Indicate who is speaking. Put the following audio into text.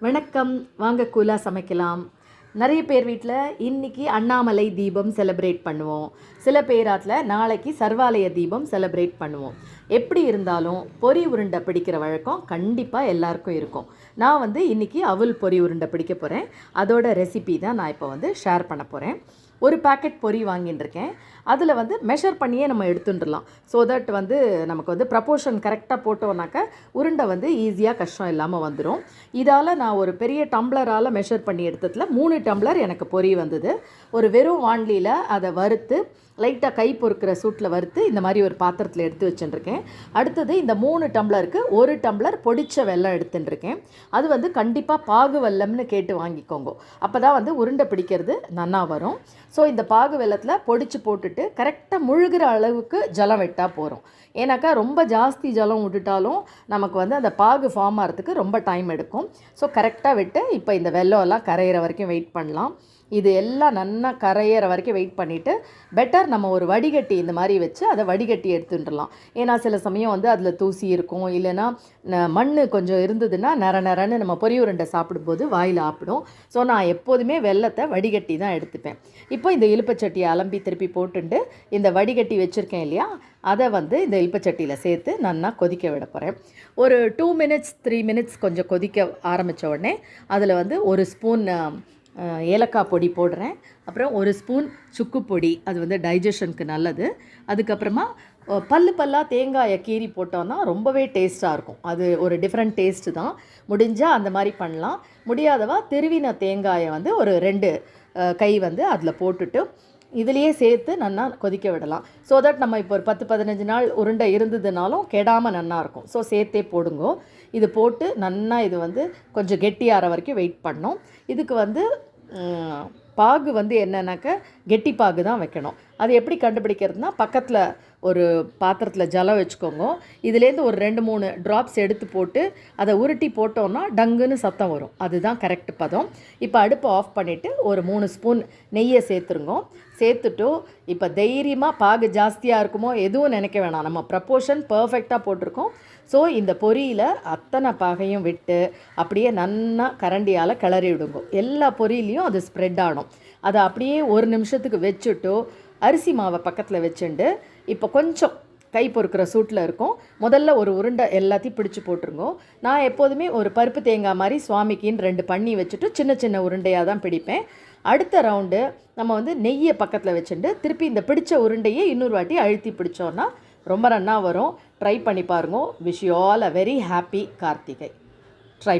Speaker 1: வணக்கம். வாங்க கூலா சமைக்கலாம். நிறைய பேர் வீட்டில் இன்றைக்கி அண்ணாமலை தீபம் செலிப்ரேட் பண்ணுவோம். சில பேராத்தில் நாளைக்கு சர்வாலய தீபம் செலிப்ரேட் பண்ணுவோம். எப்படி இருந்தாலும் பொரி உருண்டை பிடிக்கிற வழக்கம் கண்டிப்பாக எல்லாருக்கும் இருக்கும். நான் இன்றைக்கி அவல் பொரி உருண்டை பிடிக்க போகிறேன். அதோட ரெசிபி தான் நான் இப்போ ஷேர் பண்ண போகிறேன். ஒரு பேக்கெட் பொரி வாங்கிட்டுருக்கேன். அதில் மெஷர் பண்ணியே நம்ம எடுத்துட்டுலாம். ஸோ தட் நமக்கு ப்ரப்போர்ஷன் கரெக்டாக போட்டோன்னாக்கா உருண்டை ஈஸியாக கஷ்டம் இல்லாமல் வந்துடும். இதால் நான் ஒரு பெரிய டம்ளரால் மெஷர் பண்ணி எடுத்ததில் 3 டம்ளர் எனக்கு பொரி வந்தது. ஒரு வெறும் வாண்லியில் அதை வறுத்து லைட்டாக கை பொறுக்கிற சூட்டில் வறுத்து இந்த மாதிரி ஒரு பாத்திரத்தில் எடுத்து வச்சுட்டுருக்கேன். அடுத்தது இந்த 3 டம்ளருக்கு 1 டம்ளர் பொடிச்ச வெல்லம் எடுத்துட்டுருக்கேன். அது கண்டிப்பாக பாகு வெல்லம்னு கேட்டு வாங்கிக்கோங்க. அப்போ தான் உருண்டை பிடிக்கிறது நன்னா வரும். ஸோ இந்த பாகு வெல்லத்தில் பொடிச்சு போட்டுட்டு கரெக்டாக முழுகிற அளவுக்கு ஜலம் விட்டால் போகிறோம். ஏன்னாக்கா ரொம்ப ஜாஸ்தி ஜலம் விட்டுட்டாலும் நமக்கு அந்த பாகு ஃபார்ம் ஆகிறதுக்கு ரொம்ப டைம் எடுக்கும். ஸோ கரெக்டாக விட்டு இப்போ இந்த வெல்லம் எல்லாம் கரையிற வரைக்கும் வெயிட் பண்ணலாம். இது எல்லாம் நல்லா கரையிற வரைக்கும் வெயிட் பண்ணிவிட்டு பெட்டர் நம்ம ஒரு வடிகட்டி இந்த மாதிரி வச்சு அதை வடிகட்டி எடுத்துட்டுலாம். ஏன்னா சில சமயம் அதில் தூசி இருக்கும், இல்லைன்னா மண் கொஞ்சம் இருந்ததுன்னா நரன்னு நம்ம பொரி உருண்டை சாப்பிடும்போது வாயில் ஆப்பிடும். ஸோ நான் எப்போதுமே வெல்லத்தை வடிகட்டி தான் எடுத்துப்பேன். இப்போ இந்த இலுப்பச்சட்டியை அலம்பி திருப்பி போட்டுண்டு இந்த வடிகட்டி வச்சுருக்கேன் இல்லையா, அதை இந்த இலுப்பச்சட்டியில் சேர்த்து நல்லா கொதிக்க விட போகிறேன். ஒரு 2 மினிட்ஸ் 3 மினிட்ஸ் கொஞ்சம் கொதிக்க ஆரம்பித்த உடனே அதில் ஒரு ஸ்பூன் ஏலக்காய் பொடி போடுறேன். அப்புறம் 1 ஸ்பூன் சுக்கு பொடி, அது டைஜஷனுக்கு நல்லது. அதுக்கப்புறமா பல்லாக தேங்காயை கீறி போட்டோன்னா ரொம்பவே டேஸ்ட்டாக இருக்கும். அது ஒரு டிஃப்ரெண்ட் டேஸ்ட்டு தான். முடிஞ்சால் அந்த மாதிரி பண்ணலாம். முடியாதவா திருவின தேங்காயை ஒரு 2 கை அதில் போட்டுட்டு இதிலையே சேர்த்து நல்லா கொதிக்க விடலாம். ஸோ தட் நம்ம இப்போ ஒரு 10-15 நாள் உருண்டை இருந்ததுனாலும் கெடாமல் நல்லாயிருக்கும். ஸோ சேர்த்தே போடுங்கோ. இது போட்டு நல்லா இது கொஞ்சம் கெட்டியாகிற வரைக்கும் வெயிட் பண்ணோம். இதுக்கு பாகு என்னன்னாக்கா கெட்டி பாகு தான் வைக்கணும். அது எப்படி கண்டுபிடிக்கிறதுனா, பக்கத்தில் ஒரு பாத்திரத்தில் ஜலம் வச்சுக்கோங்க. இதுலேருந்து ஒரு 2-3 ட்ராப்ஸ் எடுத்து போட்டு அதை உருட்டி போட்டோன்னா டங்குன்னு சத்தம் வரும். அதுதான் கரெக்ட் பதம். இப்போ அடுப்பை ஆஃப் பண்ணிவிட்டு ஒரு 3 ஸ்பூன் நெய்யை சேர்த்துருங்க. சேர்த்துட்டு இப்போ தைரியமாக பாகு ஜாஸ்தியாக இருக்குமோ எதுவும் நினைக்க வேணாம். நம்ம ப்ரப்போர்ஷன் பர்ஃபெக்டாக போட்டிருக்கோம். ஸோ இந்த பொரியில் அத்தனை பாகையும் விட்டு அப்படியே நன்னா கரண்டியால் கிளறி விடுங்க. எல்லா பொரியிலையும் அது ஸ்ப்ரெட் ஆகணும். அதை அப்படியே 1 நிமிஷத்துக்கு வச்சுட்டு அரிசி மாவை பக்கத்தில் வச்சுண்டு இப்போ கொஞ்சம் கை பொறுக்கிற சூட்டில் இருக்கும். முதல்ல ஒரு உருண்டை எல்லாத்தையும் பிடிச்சி போட்டுருங்க. நான் எப்போதுமே ஒரு பருப்பு தேங்காய் மாதிரி சுவாமிக்குன்னு 2 பண்ணி வச்சுட்டு சின்ன சின்ன உருண்டையாக தான் பிடிப்பேன். அடுத்த ரவுண்டு நம்ம நெய்யை பக்கத்தில் வச்சுட்டு திருப்பி இந்த பிடிச்ச உருண்டையை இன்னொரு வாட்டி அழுத்தி பிடிச்சோன்னா ரொம்ப நன்னா வரும். ட்ரை பண்ணி பாருங்க. Wish you all a very happy Karthigai.